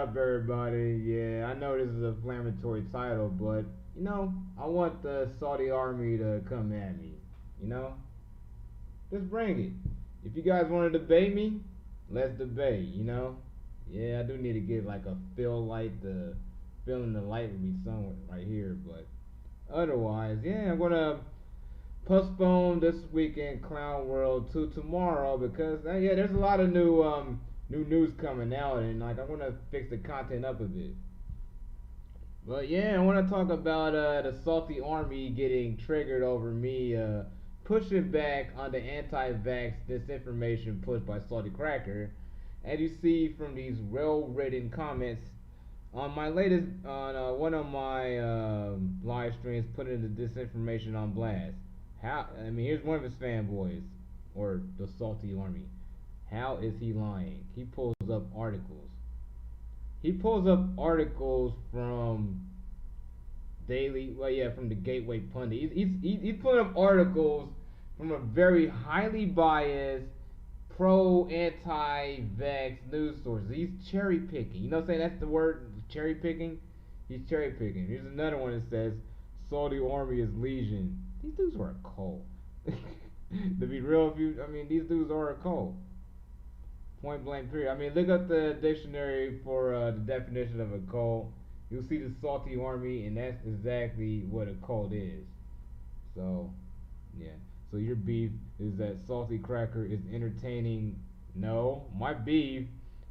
up, everybody? Yeah, I know this is a inflammatory title, but I want the Saudi army to come at me. You know, just bring it. If you guys want to debate me, let's debate. Yeah, I do need to get like a feel light. The feeling the light would be somewhere right here, but otherwise, yeah, I'm gonna postpone this weekend Clown World to tomorrow because yeah, there's a lot of new news coming out, and like I want to fix the content up a bit. But yeah, I want to talk about the Salty Army getting triggered over me pushing back on the anti-vax disinformation pushed by Salty Cracker. As you see from these well-written comments on my latest on one of my live streams, putting the disinformation on blast. How? I mean, here's one of his fanboys, or the Salty Army. How is he lying? He pulls up articles. He pulls up articles from from the Gateway Pundit. He's pulling up articles from a very highly biased, anti-vax news sources. He's cherry picking. You know what I'm saying? That's the word, cherry picking. He's cherry picking. Here's another one that says Saudi Army is legion. These dudes are a cult. To be real, these dudes are a cult. Point blank period. I mean, look up the dictionary for the definition of a cult. You'll see the Salty Army, and that's exactly what a cult is. So, yeah. So your beef is that Salty Cracker is entertaining. No, my beef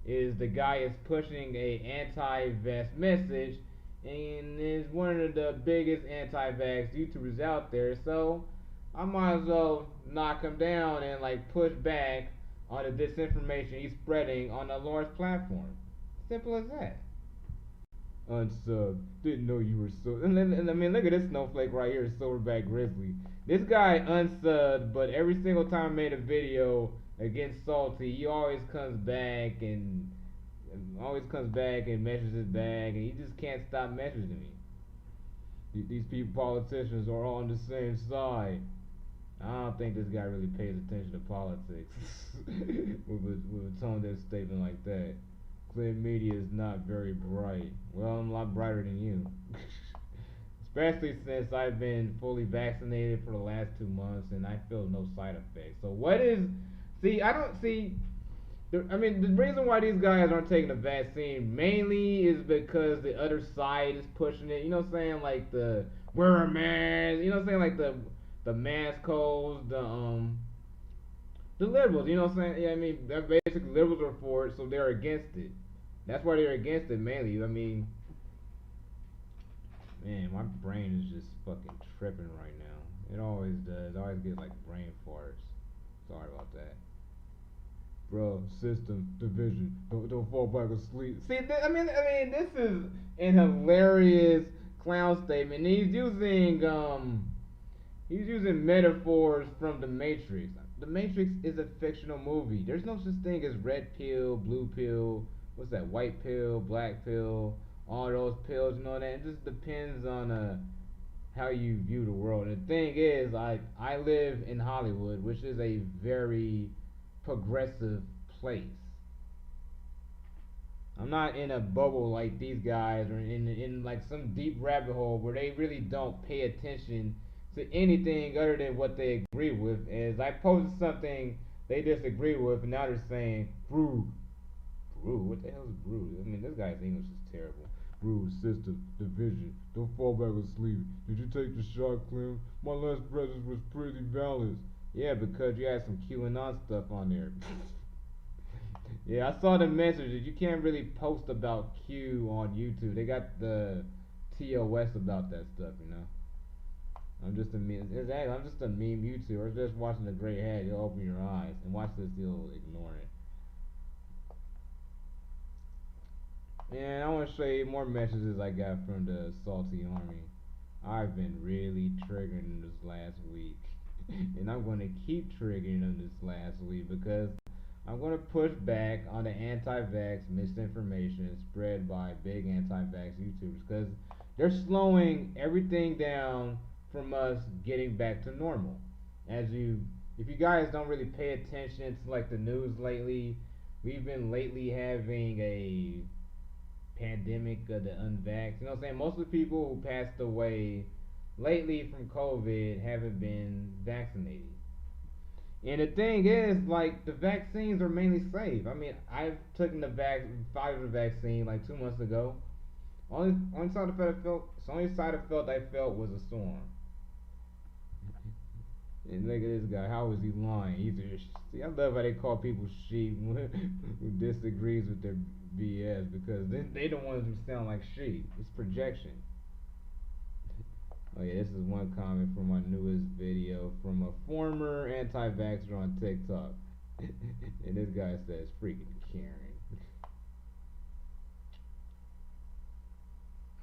is the guy is pushing a anti-vax message and is one of the biggest anti-vax YouTubers out there. So I might as well knock him down and like push back on the disinformation he's spreading on a large platform. Simple as that. Unsub. Didn't know you were so. And I mean, look at this snowflake right here, Silverback Grizzly. This guy unsubbed, but every single time I made a video against Salty, he always comes back and messages back, and he just can't stop messaging me. These people, politicians, are all on the same side. I don't think this guy really pays attention to politics with a tone-deaf statement like that. Clear media is not very bright. Well, I'm a lot brighter than you. Especially since I've been fully vaccinated for the last 2 months and I feel no side effects. So what is... See, I don't see... The reason why these guys aren't taking the vaccine mainly is because the other side is pushing it. You know what I'm saying? Like the wear a mask. You know what I'm saying? Like the mask codes, the liberals. You know what I'm saying? Yeah, I mean, basically liberals are for it, so they're against it. That's why they're against it mainly. I mean, man, my brain is just fucking tripping right now. It always does. I always get like brain farts. Sorry about that. Bro, system division. Don't fall back asleep. See, this is an hilarious clown statement. He's using metaphors from The Matrix. The Matrix is a fictional movie. There's no such thing as red pill, blue pill, what's that, white pill, black pill, all those pills, that. It just depends on how you view the world. And the thing is, I live in Hollywood, which is a very progressive place. I'm not in a bubble like these guys, or in like some deep rabbit hole where they really don't pay attention to anything other than what they agree with. As I posted something they disagree with, and now they're saying brew. What the hell is brew? I mean, this guy's English is terrible. Brew, system, division. Don't fall back asleep. Did you take the shot, Clem? My last presence was pretty balanced. Yeah, because you had some QAnon stuff on there. Yeah, I saw the messages. You can't really post about Q on YouTube. They got the TOS about that stuff, I'm just a meme. I'm just a meme YouTuber. Just watching the gray hat, you'll open your eyes, and watch this, you'll ignore it. And I want to show you more messages I got from the Salty Army. I've been really triggering this last week. And I'm going to keep triggering them this last week because I'm going to push back on the anti-vax misinformation spread by big anti-vax YouTubers because they're slowing everything down from us getting back to normal. If you guys don't really pay attention to like the news lately, we've been lately having pandemic of the unvaxxed. You know what I'm saying? Most of the people who passed away lately from COVID haven't been vaccinated. And the thing is, like, the vaccines are mainly safe. I mean, I've taken the Pfizer vaccine like 2 months ago. Only side effect I felt was a storm. And look at this guy. How is he lying? See, I love how they call people sheep who disagrees with their BS because they the ones who sound like sheep. It's projection. Oh yeah, this is one comment from my newest video from a former anti-vaxxer on TikTok. And this guy says, freaking Karen.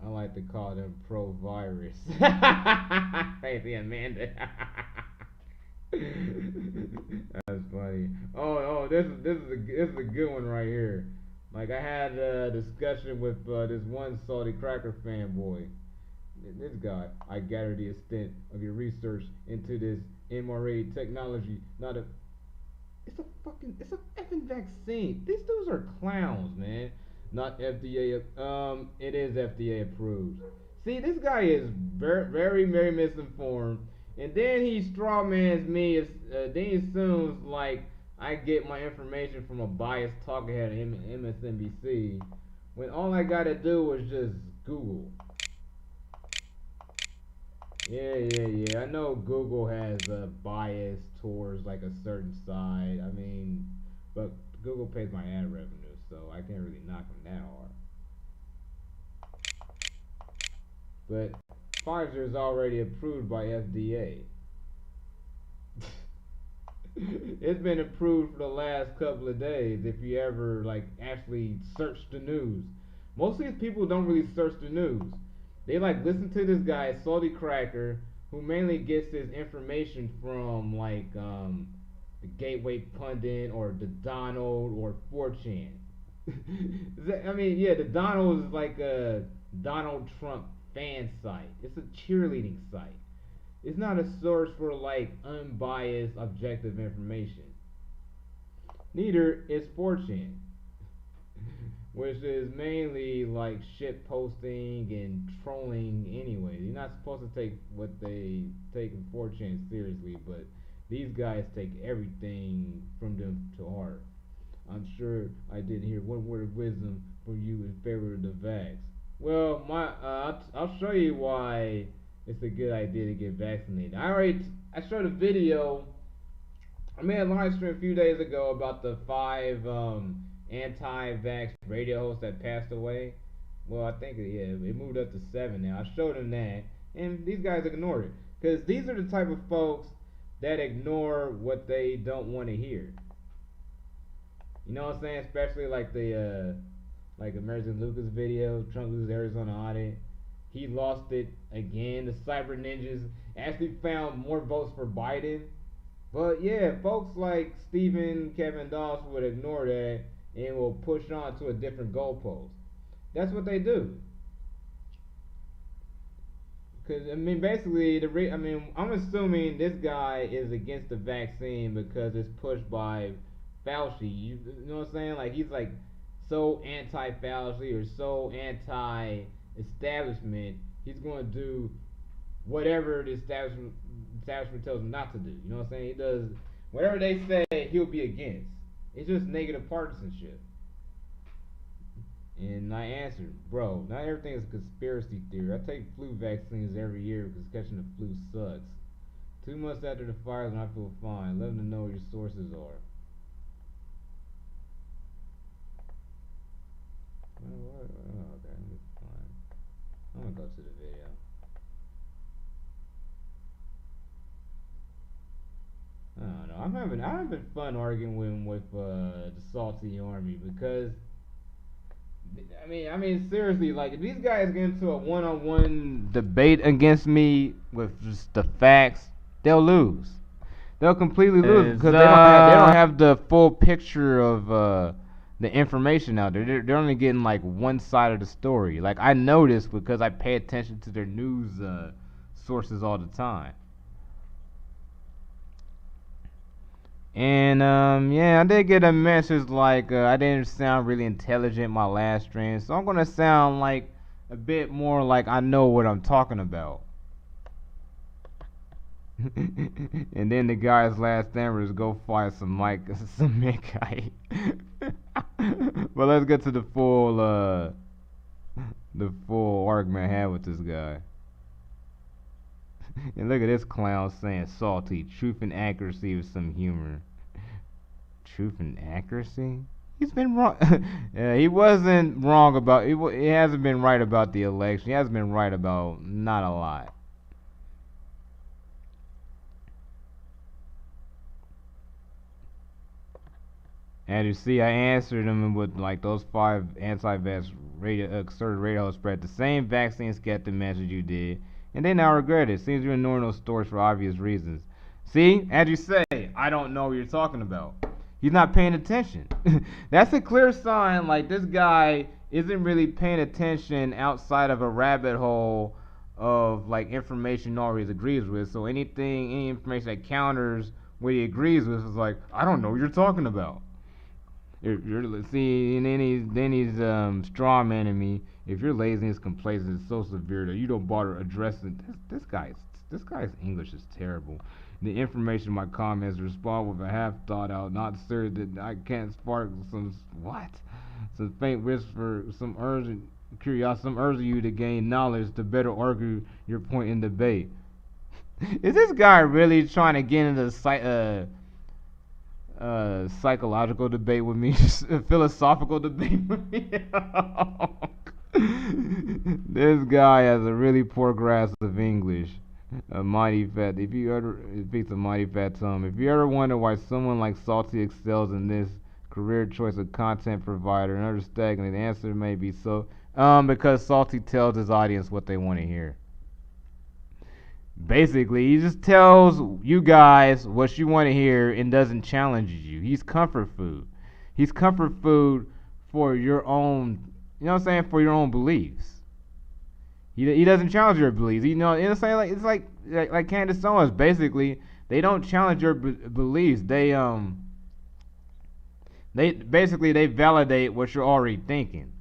I like to call them pro-virus. Crazy Amanda. That's funny. Oh, this is a good one right here. Like I had a discussion with this one salty cracker fanboy. This guy, I gather the extent of your research into this mRNA technology. It's a effing vaccine. These dudes are clowns, man. Not FDA. It is FDA approved. See, this guy is very, very, very misinformed. And then he strawmans me. Then he assumes like I get my information from a biased talking head at MSNBC, when all I gotta do was just Google. Yeah. I know Google has a bias towards like a certain side. I mean, but Google pays my ad revenue, so I can't really knock them that hard. But Pfizer is already approved by FDA. It's been approved for the last couple of days. If you ever like actually search the news, most of these people don't really search the news. They like listen to this guy, Salty Cracker, who mainly gets his information from like the Gateway Pundit or the Donald or 4chan. I mean, yeah, the Donald is like a Donald Trump fan site. It's a cheerleading site. It's not a source for like unbiased, objective information. Neither is 4chan, which is mainly like shit posting and trolling anyway. You're not supposed to take what they take in 4chan seriously, but these guys take everything from them to heart. I'm sure I didn't hear one word of wisdom from you in favor of the vax. Well, I'll show you why it's a good idea to get vaccinated. I showed a video. I made a live stream a few days ago about the 5 anti-vax radio hosts that passed away. Well, I think it moved up to 7 now. I showed them that, and these guys ignored it because these are the type of folks that ignore what they don't want to hear. You know what I'm saying? Especially like the like Emerson Lucas video, Trump loses Arizona audit. He lost it again. The Cyber Ninjas actually found more votes for Biden. But yeah, folks like Stephen Kevin Doss would ignore that and will push on to a different goalpost. That's what they do. Because I mean, basically, I'm assuming this guy is against the vaccine because it's pushed by Fauci. You know what I'm saying? Like he's like so anti-Fauci or so anti-establishment. He's going to do whatever the establishment tells him not to do. You know what I'm saying? He does whatever they say. He'll be against. It's just negative partisanship. And I answered, bro, not everything is a conspiracy theory. I take flu vaccines every year because catching the flu sucks. 2 months after the fires and I feel fine. Let them know what your sources are. Oh, okay, it's fine. I'm gonna go to the video. I don't know. I'm having fun arguing with the Salty Army because I mean seriously, like if these guys get into a one-on-one debate against me with just the facts, they'll lose. They'll completely lose because they don't have the full picture of the information out there. They're only getting like one side of the story. Like I know this because I pay attention to their news sources all the time. And yeah, I did get a message like I didn't sound really intelligent my last stream, so I'm gonna sound like a bit more like I know what I'm talking about. And then the guy's last stand was go find some mic, some mic guy. But let's get to the full argument I had with this guy. And look at this clown saying salty, truth and accuracy with some humor. Truth and accuracy? He's been wrong. Yeah, he wasn't wrong about. He hasn't been right about the election. He hasn't been right about not a lot. And you see, I answered him with like those 5 anti-vax radio, asserted radio spread the same vaccine skeptic message you did, and they now regret it. Seems you're ignoring those stories for obvious reasons. See, as you say, I don't know what you're talking about. He's not paying attention. That's a clear sign. Like this guy isn't really paying attention outside of a rabbit hole of like information he always agrees with. So any information that counters what he agrees with is like, I don't know what you're talking about. See, and then he's straw manning me. If your laziness complaisance is so severe that you don't bother addressing this guy's English is terrible. The information in my comments respond with a half thought out, not certain that I can't spark some faint whisper, some urgent curiosity, some urging you to gain knowledge to better argue your point in debate. Is this guy really trying to get into the psychological debate with me, a philosophical debate with me? This guy has a really poor grasp of English. A mighty fat. If you ever speaks a mighty fat tongue. If you ever wonder why someone like Salty excels in this career choice of content provider and others stagnant, the answer may be so. Because Salty tells his audience what they want to hear. Basically, he just tells you guys what you want to hear and doesn't challenge you. He's comfort food. He's comfort food for your own, you know what I'm saying, for your own beliefs. He doesn't challenge your beliefs. You know what I'm saying? Like it's like Candace Owens. Basically, they don't challenge your beliefs. They basically they validate what you're already thinking.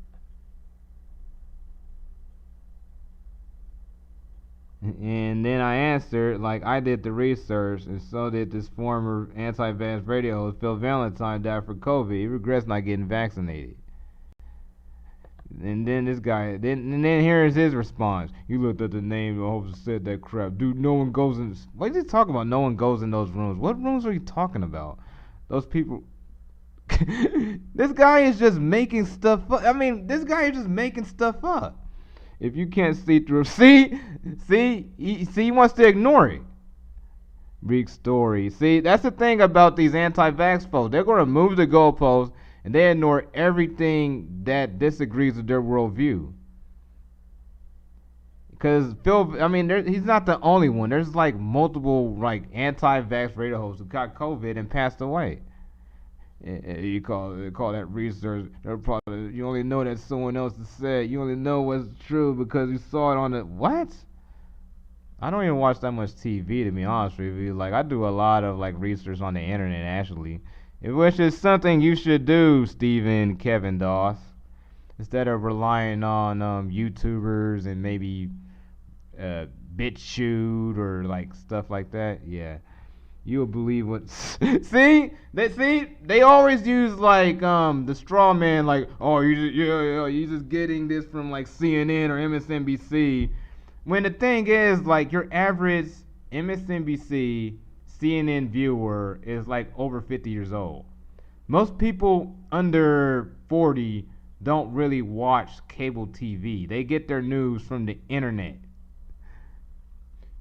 And then I answered, like, I did the research, and so did this former anti-vax radio host, Phil Valentine, died for COVID. He regrets not getting vaccinated. And then then here's his response. You looked at the name of the host and said that crap. Dude, no one goes in. What is he talking about? No one goes in those rooms. What rooms are you talking about? Those people. This guy is just making stuff up. I mean, this guy is just making stuff up. If you can't see through, he wants to ignore it. Big story. See, that's the thing about these anti-vax folks. They're going to move the goalposts and they ignore everything that disagrees with their worldview. Because he's not the only one. There's like multiple like anti-vax radio hosts who got COVID and passed away. You call that research. You only know that someone else has said. You only know what's true because you saw it on the what? I don't even watch that much TV to be honest with you. Like I do a lot of like research on the internet actually, which is something you should do, Stephen Kevin Doss, instead of relying on YouTubers and maybe BitChute or like stuff like that. Yeah. You'll believe what they always use like the straw man like you just getting this from like CNN or MSNBC when the thing is like your average MSNBC CNN viewer is like over 50 years old. Most people under 40 don't really watch cable TV. They get their news from the internet.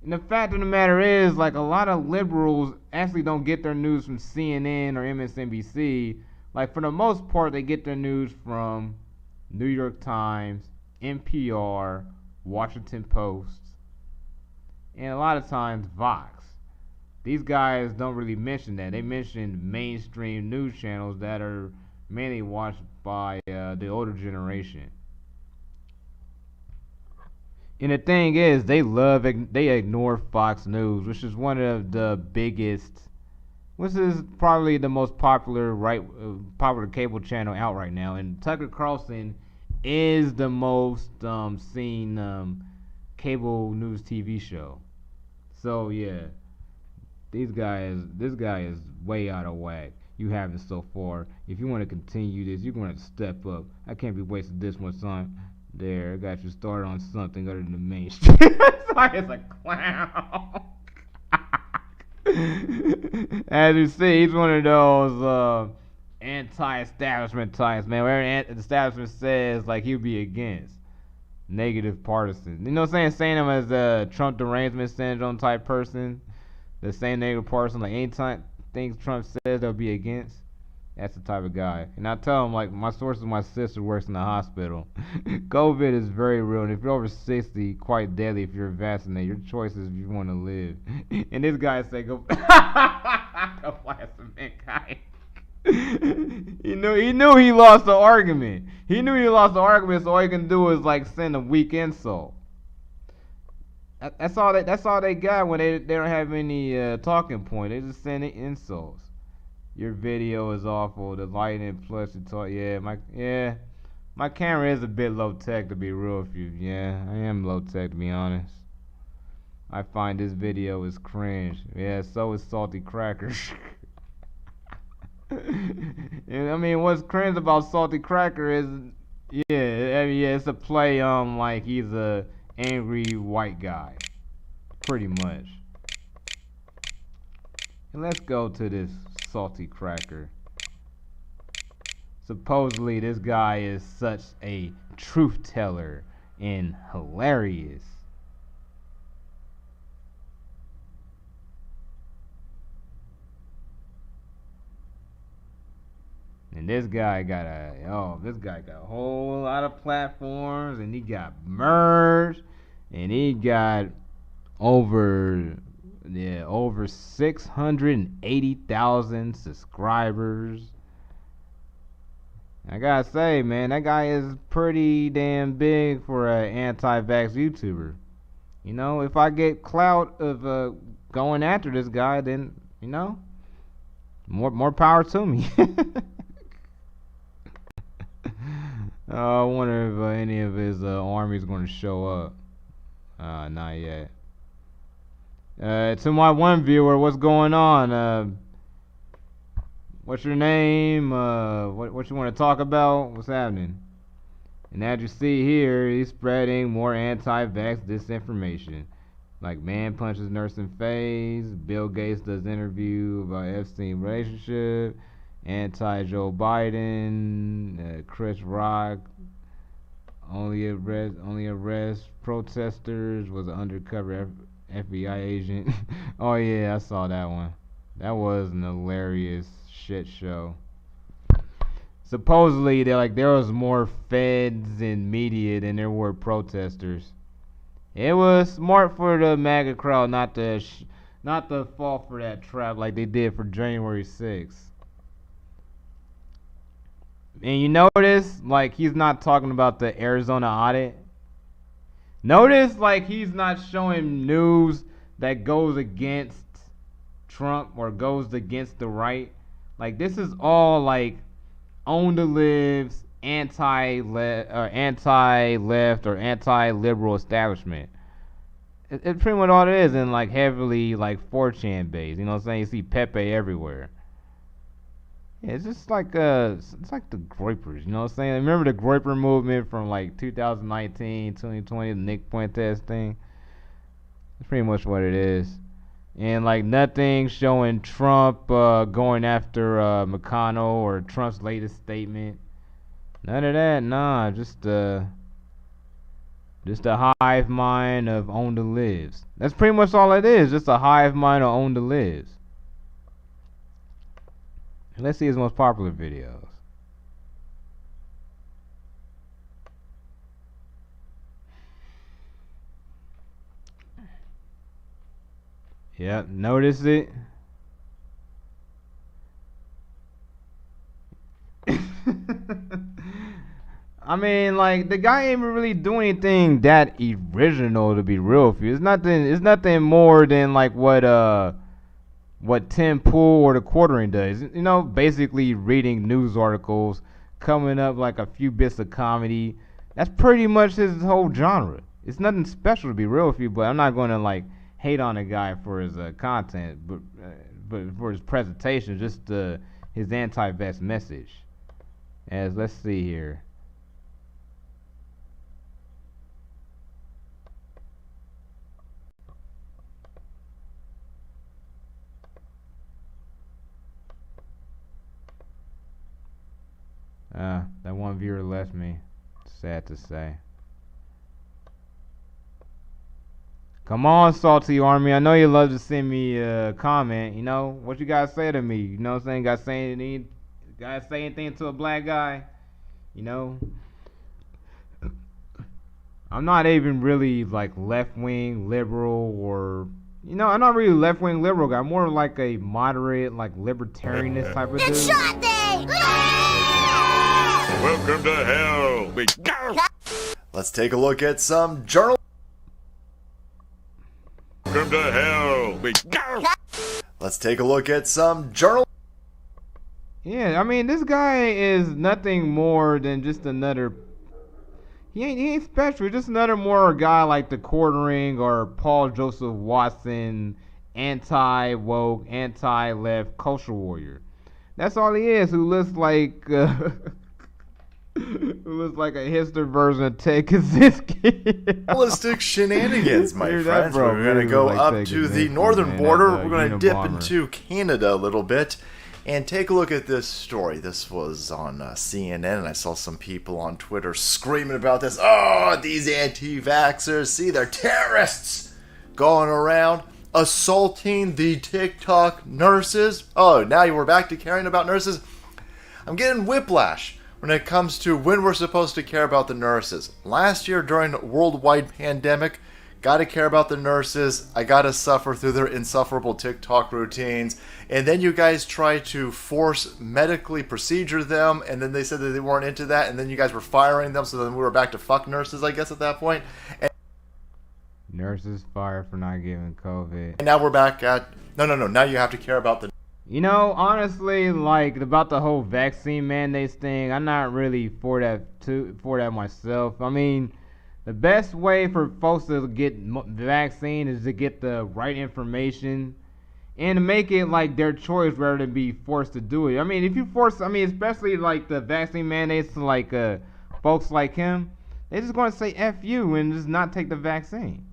And the fact of the matter is, like, a lot of liberals actually don't get their news from CNN or MSNBC. Like, for the most part, they get their news from New York Times, NPR, Washington Post, and a lot of times Vox. These guys don't really mention that. They mention mainstream news channels that are mainly watched by the older generation. And the thing is, they ignore Fox News, which is one of the biggest This is probably the most popular popular cable channel out right now, and Tucker Carlson is the most seen cable news TV show. So yeah, this guy is way out of whack. You have it so far. If you want to continue this, you're going to step up. I can't be wasting this much time. There, I got you started on something other than the mainstream. Sorry, it's a clown. As you see, he's one of those anti-establishment types, man. Whatever the establishment says, like he'll be against. Negative partisan. You know what I'm saying? Saying him as a Trump derangement syndrome type person. The same negative partisan. Like anytime things Trump says, they'll be against. That's the type of guy. And I tell him, like, my source is my sister works in the hospital. COVID is very real. And if you're over 60, quite deadly if you're vaccinated. Your choice is if you want to live. And this guy said, go blast the mankind. He knew he lost the argument. He knew he lost the argument, so all he can do is, like, send a weak insult. That's all they got when they don't have any talking point. They just send insults. Your video is awful. The lighting plus you talk. My camera is a bit low tech to be real with you. Yeah, I am low tech to be honest. I find this video is cringe. Yeah, so is Salty Cracker. I mean, what's cringe about Salty Cracker is, it's a play on like he's a angry white guy, pretty much. And let's go to this Salty Cracker. Supposedly this guy is such a truth teller and hilarious. And this guy got a whole lot of platforms, and he got merged, and he got over 680,000 subscribers. I gotta say, man, that guy is pretty damn big for an anti-vax YouTuber. You know, if I get clout of going after this guy, then more power to me. I wonder if any of his army's going to show up. Not yet. To my one viewer, what's going on? What's your name? What you want to talk about? What's happening? And as you see here, he's spreading more anti-vax disinformation. Like man punches nurse in face, Bill Gates does interview about Epstein relationship, anti-Joe Biden, Chris Rock only arrest protesters, was an undercover FBI agent. Oh yeah, I saw that one. That was an hilarious shit show. Supposedly there was more feds and media than there were protesters. It was smart for the MAGA crowd not to fall for that trap like they did for January 6th. And you notice, like, he's not talking about the Arizona audit. Notice, like, he's not showing news that goes against Trump or goes against the right. Like, this is all, like, on the libs, anti-left or anti-liberal establishment. It's pretty much all it is, and, like, heavily, like, 4chan based. You know what I'm saying? You see Pepe everywhere. Yeah, it's just like it's like the Groypers, you know what I'm saying? Remember the Groyper movement from like 2019, 2020, the Nick Fuentes thing? That's pretty much what it is. And like nothing showing Trump going after McConnell or Trump's latest statement. None of that, nah. Just a hive mind of own the lives. That's pretty much all it is. Just a hive mind of own the lives. Let's see his most popular videos. Yep, notice it. I mean, like, the guy ain't really doing anything that original, to be real with you. It's nothing more than like what what Tim Pool or the Quartering does. You know, basically reading news articles, coming up like a few bits of comedy. That's pretty much his whole genre. It's nothing special to be real with you, but I'm not going to like hate on a guy for his content, but for his presentation, just his anti-vax message. As let's see here. That one viewer left me. Sad to say. Come on, Salty Army. I know you love to send me a comment. You know, what you guys say to me? You know what I'm saying? Guys say anything to a black guy? You know? I'm not even really like left wing liberal or I'm not really left wing liberal guy. I'm more like a moderate, like libertarianist type of dude. It's shot day! Welcome to hell. Let's take a look at some journal. Welcome to hell. Let's take a look at some journal. Yeah, I mean this guy is nothing more than just another. He ain't special. He's just another more guy like the Quartering or Paul Joseph Watson, anti-woke, anti-left culture warrior. That's all he is. Who looks like who looks like a hipster version of Ted Kaczynski. Ballistic shenanigans, my Dude, friends. bro We're going to go like up Ted to the Kaczynski, northern man. border. That's a We're going to dip Unabomber. into Canada a little bit and take a look at this story. This was on CNN, and I saw some people on Twitter screaming about this. Oh, these anti-vaxxers, see, they're terrorists going around assaulting the TikTok nurses. Oh, now we're back to caring about nurses. I'm getting whiplash when it comes to when we're supposed to care about the nurses. Last year during a worldwide pandemic, gotta care about the nurses. I gotta suffer through their insufferable TikTok routines. And then you guys try to force medically procedure them, and then they said that they weren't into that, and then you guys were firing them, so then we were back to fuck nurses, I guess, at that point. And Nurses fired for not giving COVID. now we're back at, no, now you have to care about the You know, honestly, like about the whole vaccine mandates thing, I'm not really for that myself. I mean, the best way for folks to get the vaccine is to get the right information and to make it like their choice rather than be forced to do it. I mean, if you force, especially like the vaccine mandates to like folks like him, they're just going to say F you and just not take the vaccine.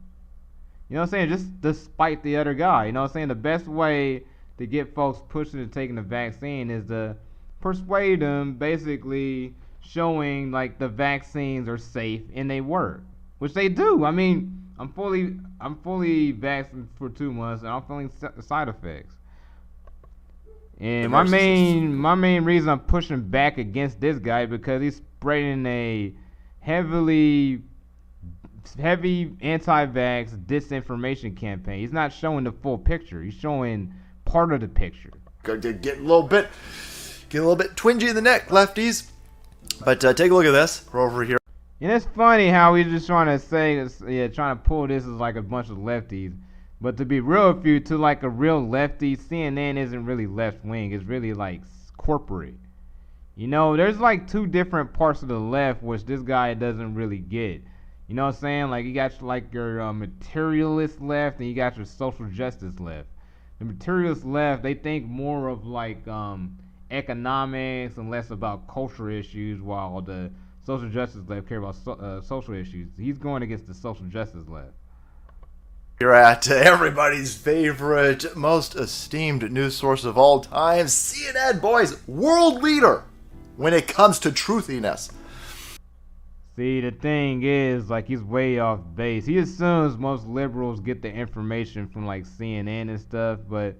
You know what I'm saying? Just despite the other guy. You know what I'm saying? The best way to get folks pushing to taking the vaccine is to persuade them, basically showing like the vaccines are safe and they work, which they do. I mean, I'm fully vaccinated for 2 months and I'm feeling side effects. And my main reason I'm pushing back against this guy because he's spreading a heavy anti-vax disinformation campaign. He's not showing the full picture. He's showing part of the picture. Get a little bit twingy in the neck, lefties. But take a look at this. We're over here. And it's funny how he's just trying to pull this as like a bunch of lefties. But to be real with you, to like a real lefty, CNN isn't really left wing. It's really like corporate. You know, there's like two different parts of the left which this guy doesn't really get. You know what I'm saying? Like you got like your materialist left and you got your social justice left. The materialist left, they think more of like economics and less about cultural issues, while the social justice left care about social issues. He's going against the social justice left. You're at everybody's favorite, most esteemed news source of all time, CNN, boys, world leader when it comes to truthiness. See, the thing is, like, he's way off base. He assumes most liberals get the information from like CNN and stuff, but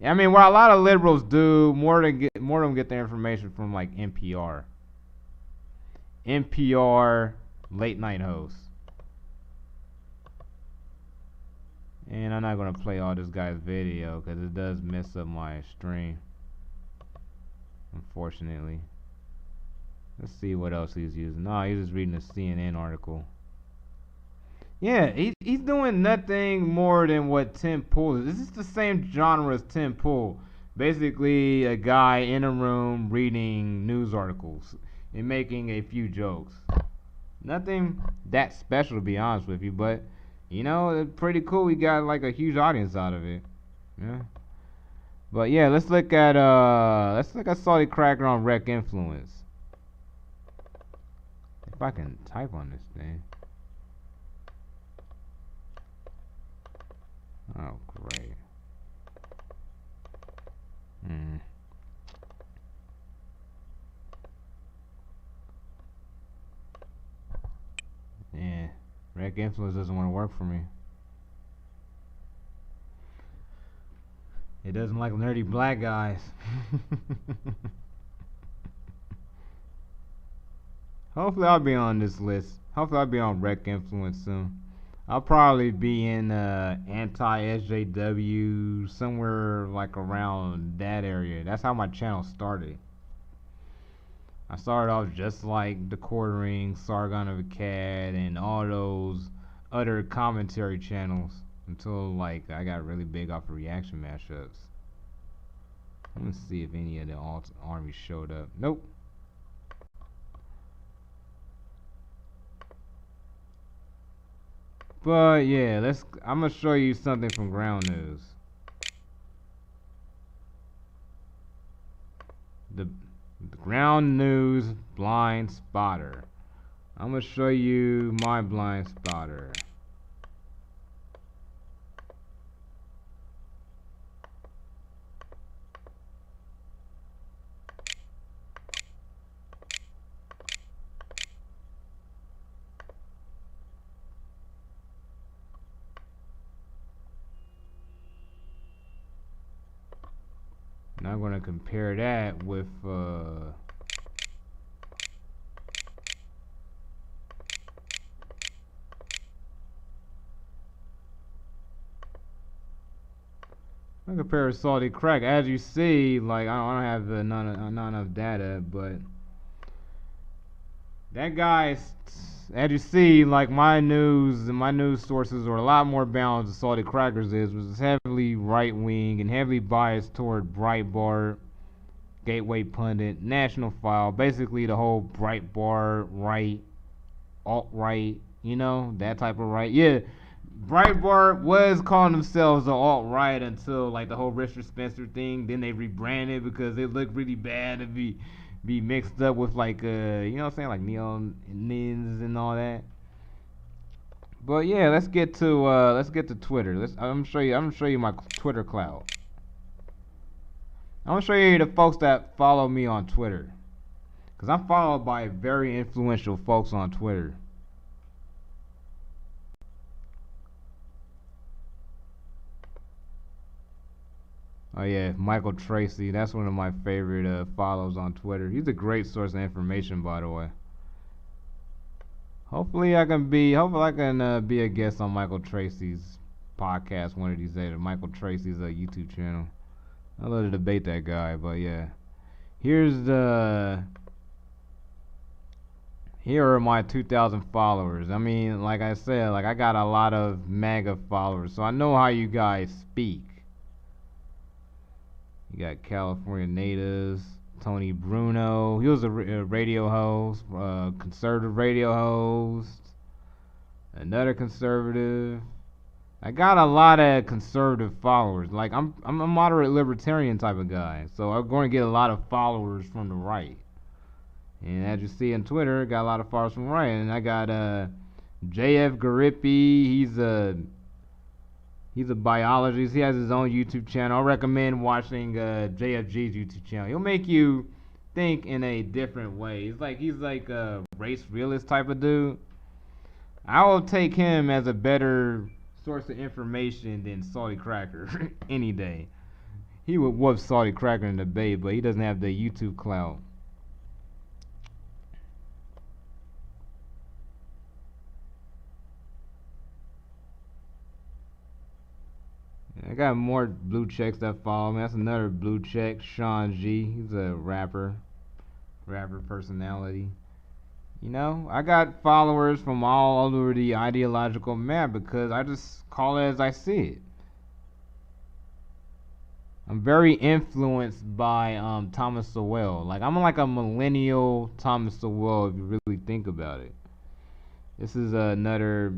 I mean, what a lot of liberals do, more of them get their information from like NPR late night hosts. And I'm not gonna play all this guy's video because it does mess up my stream, unfortunately. Let's see what else he's using. No, he's just reading a CNN article. Yeah, he's doing nothing more than what Tim Pool is. This is the same genre as Tim Pool. Basically, a guy in a room reading news articles and making a few jokes. Nothing that special, to be honest with you, but it's pretty cool. We got like a huge audience out of it. Yeah. But yeah, let's look at Salty Cracker on Recfluence. If I can type on this thing. Oh, great. Yeah, Recfluence doesn't want to work for me. It doesn't like nerdy black guys. Hopefully I'll be on this list. Hopefully I'll be on Recfluence soon. I'll probably be in anti-SJW somewhere like around that area. That's how my channel started. I started off just like The Quartering, Sargon of Akkad, and all those other commentary channels until like I got really big off of reaction mashups. Let me see if any of the alt armies showed up. Nope. But yeah, I'm gonna show you something from Ground News. The Ground News blind spotter. I'm gonna show you my blind spotter. Now I'm gonna compare that with I compare Salty Crack. As you see, like I don't have not enough data, but that guy's, as you see, like my news sources are a lot more balanced than Salty Crackers is, which is heavily right wing and heavily biased toward Breitbart, Gateway Pundit, National File, basically the whole Breitbart right, alt right, that type of right. Yeah, Breitbart was calling themselves the alt right until like the whole Richard Spencer thing. Then they rebranded because it looked really bad to be mixed up with like what I'm saying, like neo-nins and all that. But yeah, let's get to Twitter. I'm gonna show you my Twitter clout. I'm gonna show you the folks that follow me on Twitter, cause I'm followed by very influential folks on Twitter. Oh yeah, Michael Tracy. That's one of my favorite follows on Twitter. He's a great source of information, by the way. Hopefully I can be a guest on Michael Tracy's podcast one of these days. Michael Tracy's YouTube channel. I love to debate that guy, but yeah. Here are my 2,000 followers. I mean, like I said, like I got a lot of MAGA followers, so I know how you guys speak. You got California natives, Tony Bruno. He was a radio host, conservative radio host. Another conservative. I got a lot of conservative followers. Like I'm a moderate libertarian type of guy, so I'm going to get a lot of followers from the right. And as you see on Twitter, I got a lot of followers from the right. And I got JF Garippi. He's a biologist. He has his own YouTube channel. I recommend watching JFG's YouTube channel. He'll make you think in a different way. He's like a race realist type of dude. I will take him as a better source of information than Salty Cracker any day. He would whoop Salty Cracker in the debate, but he doesn't have the YouTube clout. I got more blue checks that follow me. That's another blue check, Sean G. He's a rapper personality. You know, I got followers from all over the ideological map because I just call it as I see it. I'm very influenced by Thomas Sowell. Like I'm like a millennial Thomas Sowell if you really think about it. This is another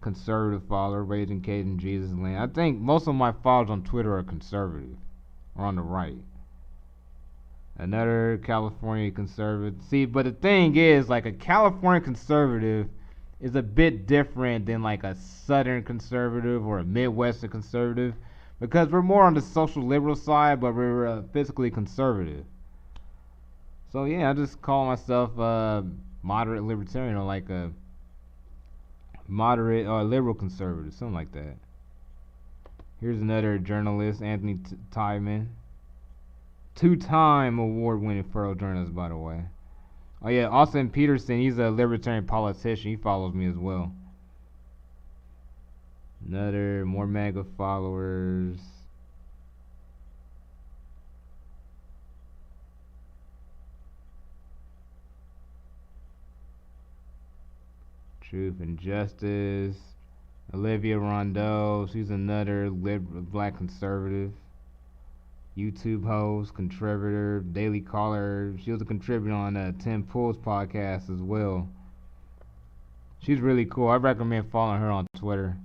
conservative follower, Raising Cage in Jesus Land. I think most of my followers on Twitter are conservative or on the right. Another California conservative. See, but the thing is, like a California conservative is a bit different than like a Southern conservative or a Midwestern conservative because we're more on the social liberal side, but we're physically conservative. So yeah, I just call myself moderate libertarian or like a moderate or liberal conservative, something like that. Here's another journalist, Anthony Tyman. Two-time award-winning photojournalist, by the way. Oh yeah, Austin Peterson, he's a libertarian politician. He follows me as well. More MAGA followers. Truth and Justice. Olivia Rondeau, she's another black conservative. YouTube host, contributor, daily caller. She was a contributor on Tim Pool's podcast as well. She's really cool. I recommend following her on Twitter.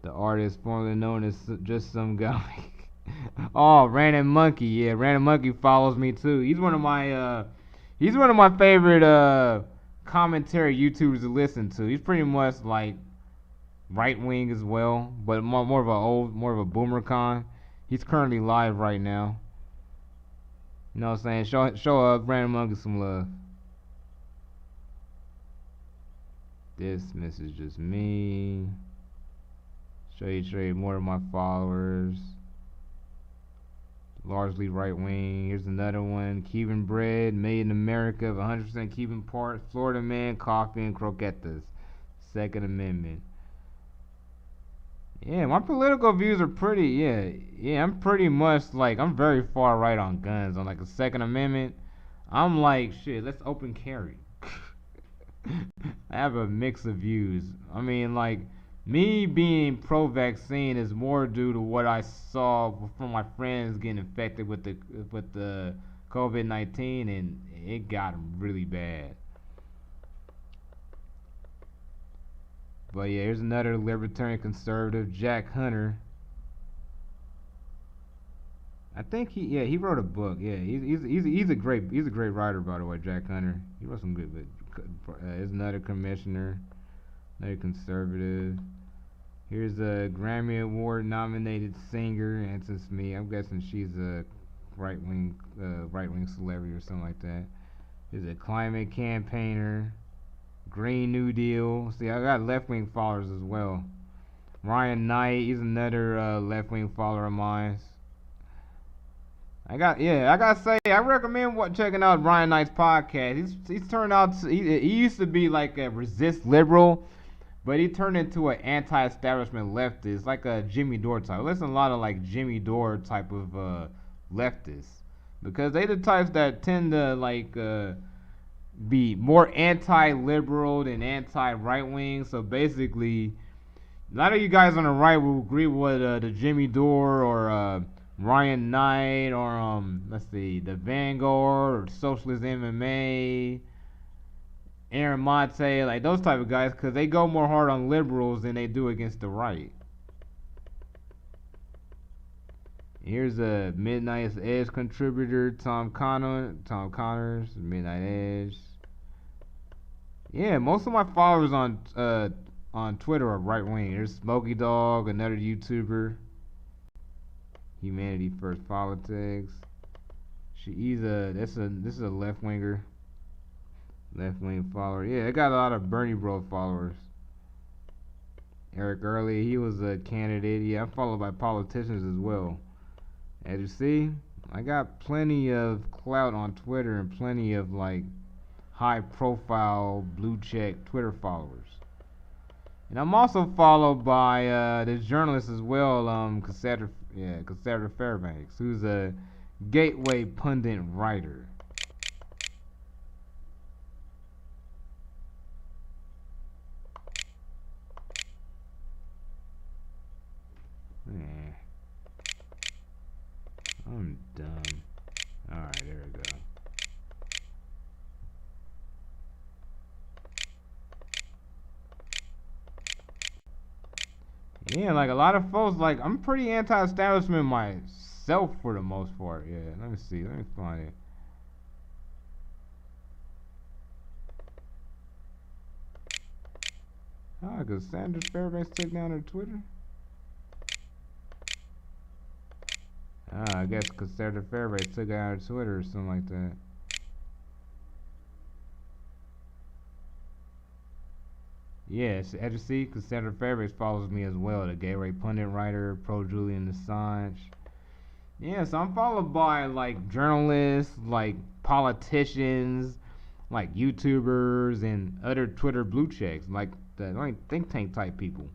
The artist formerly known as Just Some Guy. Oh, Random Monkey. Yeah, Random Monkey follows me too. He's one of my favorite commentary YouTubers to listen to. He's pretty much like right wing as well, but more of a boomer con. He's currently live right now. You know what I'm saying? Show up, Random Monkey some love. This is just me. Show you more of my followers. Largely right wing. Here's another one. Cuban bread, made in America of 100% Cuban parts. Florida man, coffee, and croquetas. Second Amendment. Yeah, my political views are pretty, yeah, I'm pretty much like, I'm very far right on guns. On like the Second Amendment, I'm like, shit, let's open carry. I have a mix of views. I mean, like, me being pro-vaccine is more due to what I saw from my friends getting infected with the COVID-19, and it got really bad. But yeah, here's another libertarian conservative, Jack Hunter. I think he wrote a book. Yeah, he's a great writer, by the way, Jack Hunter. He wrote some good. Here's another commissioner, another conservative. Here's a Grammy Award nominated singer, and since me, I'm guessing she's a right wing celebrity or something like that. Here's a climate campaigner. Green New Deal. See, I got left-wing followers as well. Ryan Knight, he's another left-wing follower of mine. I gotta say, I recommend checking out Ryan Knight's podcast. He's turned out he used to be like a resist liberal, but he turned into an anti-establishment leftist, like a Jimmy Dore type. I listen to a lot of like Jimmy Dore type of leftists because they the types that tend to like be more anti-liberal than anti-right-wing. So basically, a lot of you guys on the right will agree with the Jimmy Dore or Ryan Knight or let's see, the Vanguard or Socialist MMA, Aaron Monte, like those type of guys, because they go more hard on liberals than they do against the right. Here's a Midnight Edge contributor, Tom Connors, Midnight Edge. Yeah, most of my followers on Twitter are right wing. There's Smokey Dog, another YouTuber. Humanity First Politics. This is a left winger. Left wing follower. Yeah, I got a lot of Bernie Bro followers. Eric Early, he was a candidate. Yeah, I'm followed by politicians as well. As you see, I got plenty of clout on Twitter and plenty of like high profile blue check Twitter followers. And I'm also followed by this journalist as well, Cassandra Fairbanks, who's a gateway pundit writer. Yeah, like a lot of folks, like I'm pretty anti-establishment myself for the most part. Yeah, let me see. Let me find it. Ah, because Sandra Fairbanks took down her Twitter. Ah, I guess because Sandra Fairbanks took down her Twitter or something like that. Yes, as you see, Cassandra Fairbanks follows me as well, the gay rape pundit writer, pro Julian Assange. Yeah, so I'm followed by like journalists, like politicians, like YouTubers, and other Twitter blue checks, like the like think tank type people.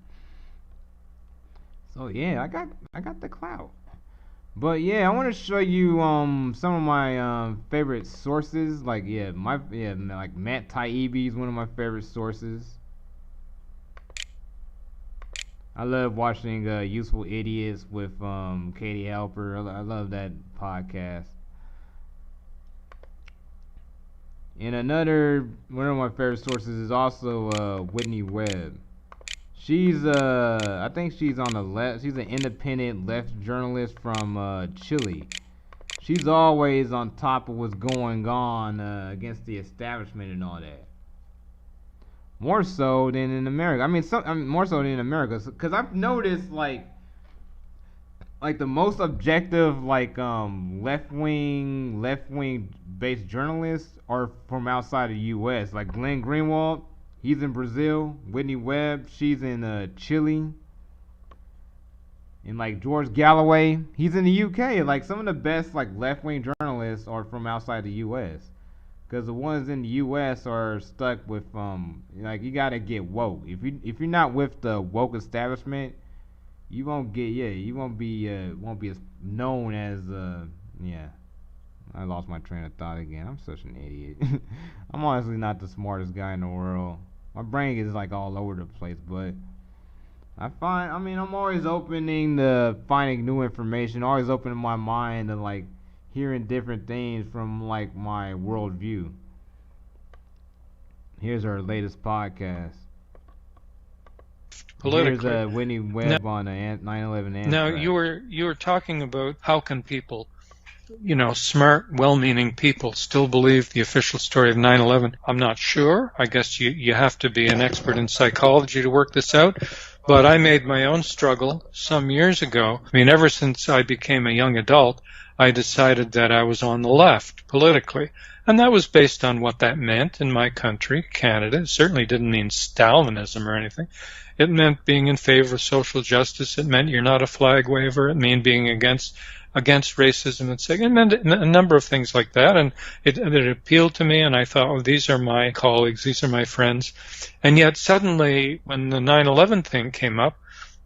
So yeah, I got the clout. But yeah, I want to show you some of my favorite sources. Like like Matt Taibbi is one of my favorite sources. I love watching Useful Idiots with Katie Halper. I love that podcast. And another one of my favorite sources is also Whitney Webb. She's I think she's on the left. She's an independent left journalist from Chile. She's always on top of what's going on against the establishment and all that. More so than in America. I mean, more so than in America, because I've noticed like the most objective left wing based journalists are from outside the U.S. Like Glenn Greenwald, he's in Brazil. Whitney Webb, she's in Chile. And like George Galloway, he's in the U.K. Like some of the best like left wing journalists are from outside the U.S. Because the ones in the U.S. are stuck with like you gotta get woke. If you're not with the woke establishment, you won't be as known as yeah. I lost my train of thought again. I'm such an idiot. I'm honestly not the smartest guy in the world. My brain is like all over the place, but I'm always opening to finding new information, always opening my mind to like hearing different things from like my worldview. Here's our latest podcast. Politically. Here's Whitney Webb on the 9/11 Anthrax. Now you were talking about how can people, smart, well-meaning people still believe the official story of 9/11. I'm not sure. I guess you have to be an expert in psychology to work this out. But I made my own struggle some years ago. Ever since I became a young adult, I decided that I was on the left politically. And that was based on what that meant in my country, Canada. It certainly didn't mean Stalinism or anything. It meant being in favor of social justice. It meant you're not a flag waver. It meant being against racism. It meant a number of things like that. And it appealed to me, and I thought, oh, these are my colleagues, these are my friends. And yet suddenly, when the 9/11 thing came up,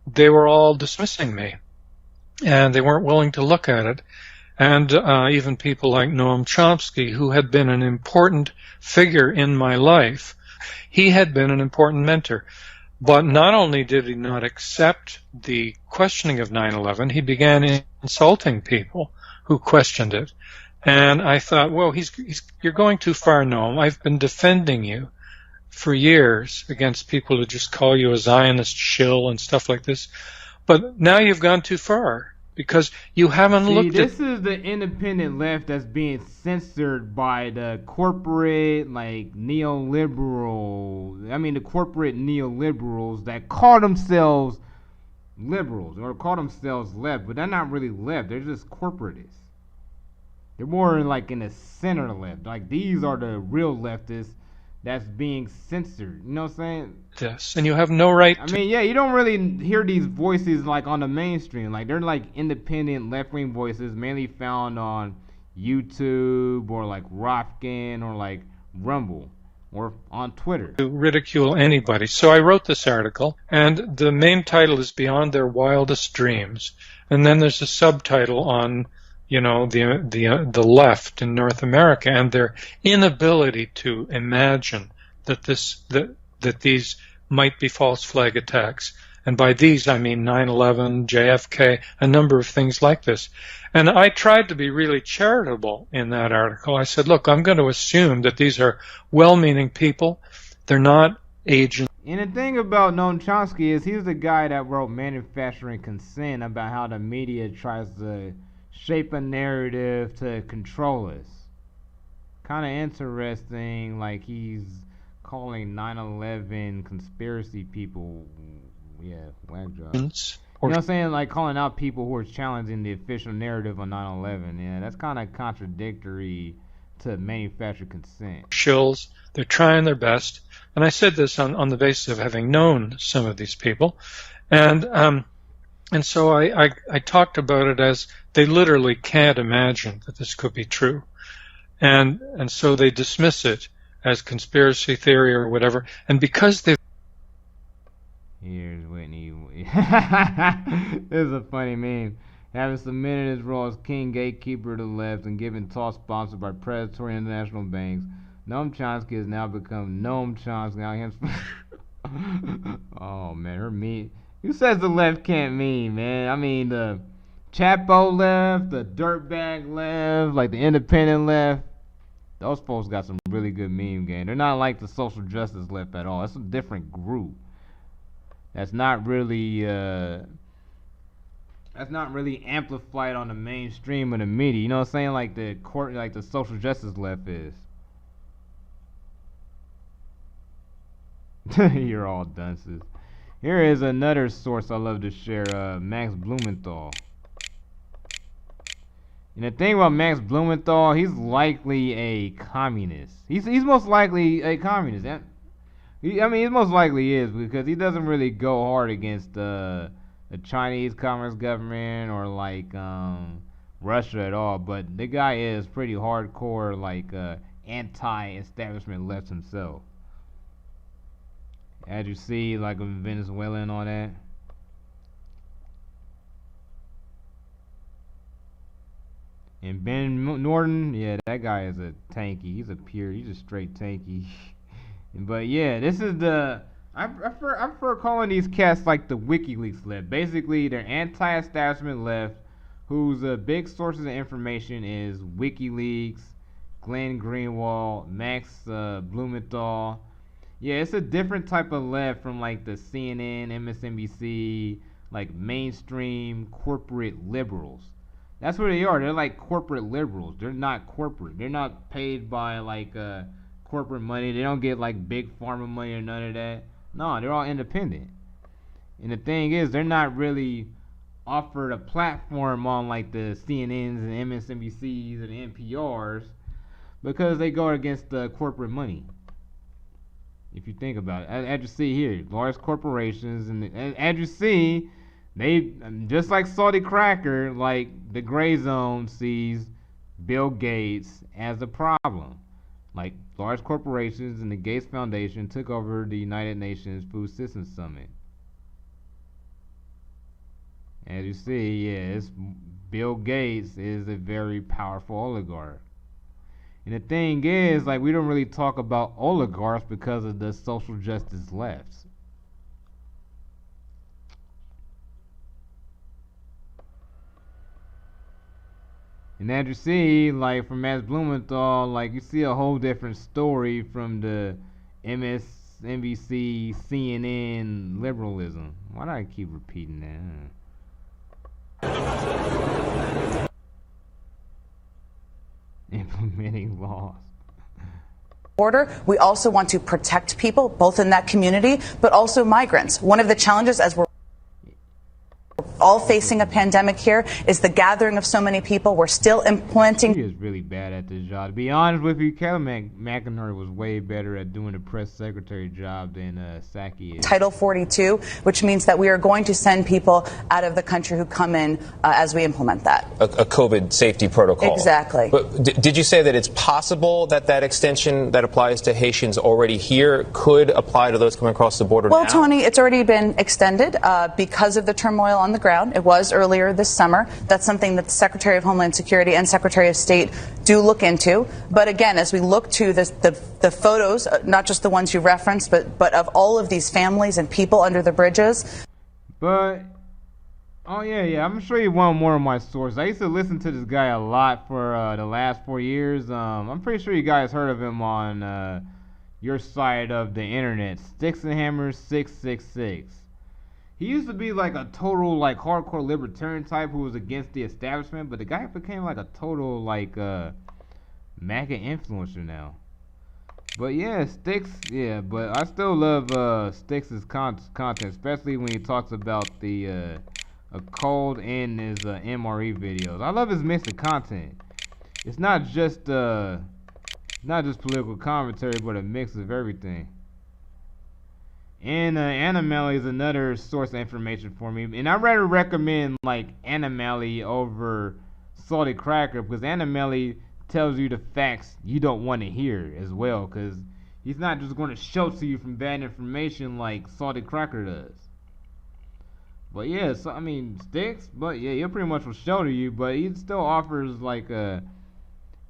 they were all dismissing me. And they weren't willing to look at it. And even people like Noam Chomsky, who had been an important figure in my life, he had been an important mentor. But not only did he not accept the questioning of 9/11, he began insulting people who questioned it. And I thought, well, you're going too far, Noam. I've been defending you for years against people who just call you a Zionist shill and stuff like this. But now you've gone too far. Because you haven't looked at... This is the independent left that's being censored by the corporate, the corporate neoliberals that call themselves liberals or call themselves left, but they're not really left. They're just corporatists. They're more in the center left. Like, these are the real leftists that's being censored. You know what I'm saying? Yes, and you have no right to... you don't really hear these voices on the mainstream. They're independent left-wing voices mainly found on YouTube or Rofkin or Rumble or on Twitter. To ridicule anybody. So I wrote this article, and the main title is Beyond Their Wildest Dreams. And then there's a subtitle on the left in North America and their inability to imagine that these might be false flag attacks. And by these, I mean 9/11, JFK, a number of things like this. And I tried to be really charitable in that article. I said, look, I'm going to assume that these are well-meaning people. They're not agent. And the thing about Noam Chomsky is he's the guy that wrote Manufacturing Consent, about how the media tries to shape a narrative to control us. Kind of interesting, like he's calling 9/11 conspiracy people, whack job. You know what I'm saying? Like calling out people who are challenging the official narrative on 9/11. Yeah, that's kind of contradictory to manufactured consent. Shills, they're trying their best. And I said this on the basis of having known some of these people. And so I talked about it as they literally can't imagine that this could be true. And so they dismiss it as conspiracy theory or whatever. And because they... Here's Whitney. This is a funny meme. Having submitted his role as king gatekeeper to the left and given talks sponsored by predatory international banks, Noam Chomsky has now become Noam Chomsky. Oh man, her meme. Who says the left can't meme, man? I mean the Chapo left, the dirtbag left, like the independent left. Those folks got some really good meme game. They're not like the social justice left at all. That's a different group. That's not really amplified on the mainstream of the media. You know what I'm saying? Like the social justice left is. You're all dunces. Here is another source I love to share, Max Blumenthal. And the thing about Max Blumenthal, he's likely a communist. He's most likely a communist. He most likely is, because he doesn't really go hard against the Chinese Communist government or like Russia at all. But the guy is pretty hardcore, like anti-establishment left himself. As you see, like in Venezuela and all that. And Ben Norton, yeah, that guy is a tanky. He's a straight tanky. But yeah, this is I prefer calling these cats like the WikiLeaks left. Basically, they're anti-establishment left, whose big sources of information is WikiLeaks, Glenn Greenwald, Max Blumenthal. Yeah, it's a different type of left from like the CNN, MSNBC, like mainstream corporate liberals. That's what they are. They're like corporate liberals. They're not corporate. They're not paid by like corporate money. They don't get like big pharma money or none of that. No, they're all independent. And the thing is, they're not really offered a platform on like the CNNs and MSNBCs and the NPRs because they go against the corporate money. If you think about it, as you see here, large corporations, and as you see, they just like Salty Cracker, like the gray zone sees Bill Gates as a problem. Like large corporations and the Gates Foundation took over the United Nations Food Systems Summit. As you see, yes, Bill Gates is a very powerful oligarch. And the thing is, like, we don't really talk about oligarchs because of the social justice left. And as you see, like, from Max Blumenthal, like, you see a whole different story from the MSNBC, CNN liberalism. Why do I keep repeating that? Implementing laws. Border. We also want to protect people, both in that community, but also migrants. One of the challenges, as we're all facing a pandemic here, is the gathering of so many people. We're still implementing. He is really bad at this job. To be honest with you, Kevin McInerney was way better at doing the press secretary job than Psaki is. Title 42, which means that we are going to send people out of the country who come in as we implement that. A COVID safety protocol. Exactly. But did you say that it's possible that that extension that applies to Haitians already here could apply to those coming across the border Well, now? Tony, it's already been extended because of the turmoil on the ground. It was earlier this summer. That's something that the Secretary of Homeland Security and Secretary of State do look into. But again, as we look to the photos, not just the ones you referenced, but of all of these families and people under the bridges. But, oh yeah, I'm sure you want more of my sources. I used to listen to this guy a lot for the last 4 years. I'm pretty sure you guys heard of him on your side of the internet. Sticks and Hammers 666. He used to be like a total like hardcore libertarian type who was against the establishment, but the guy became like a total like MAGA influencer now. But yeah, Sticks, yeah, but I still love Sticks' content, especially when he talks about the occult and his MRE videos. I love his mix of content. It's not just political commentary, but a mix of everything. And Animally is another source of information for me, and I rather recommend like Animally over Salty Cracker because Animally tells you the facts you don't want to hear as well, because he's not just going to show to you from bad information like Salty Cracker does. But yeah, so I mean Sticks, but yeah, he pretty much will show to you, but he still offers like a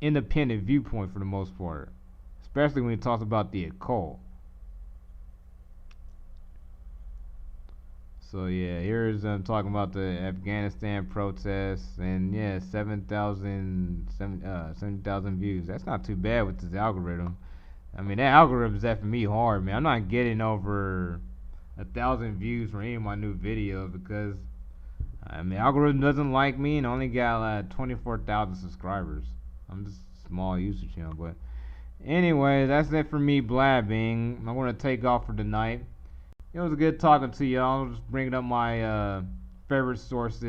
independent viewpoint for the most part, especially when he talks about the occult. So yeah, here's talking about the Afghanistan protests, and yeah, 70,000 views. That's not too bad with this algorithm. I mean, that algorithm is effing me hard, man. I'm not getting over 1,000 views for any of my new videos because I mean, the algorithm doesn't like me, and I only got 24,000 subscribers. I'm just a small YouTube channel, but anyway, that's it for me blabbing. I'm gonna take off for the night. It was good talking to y'all. Just bringing up my favorite sources.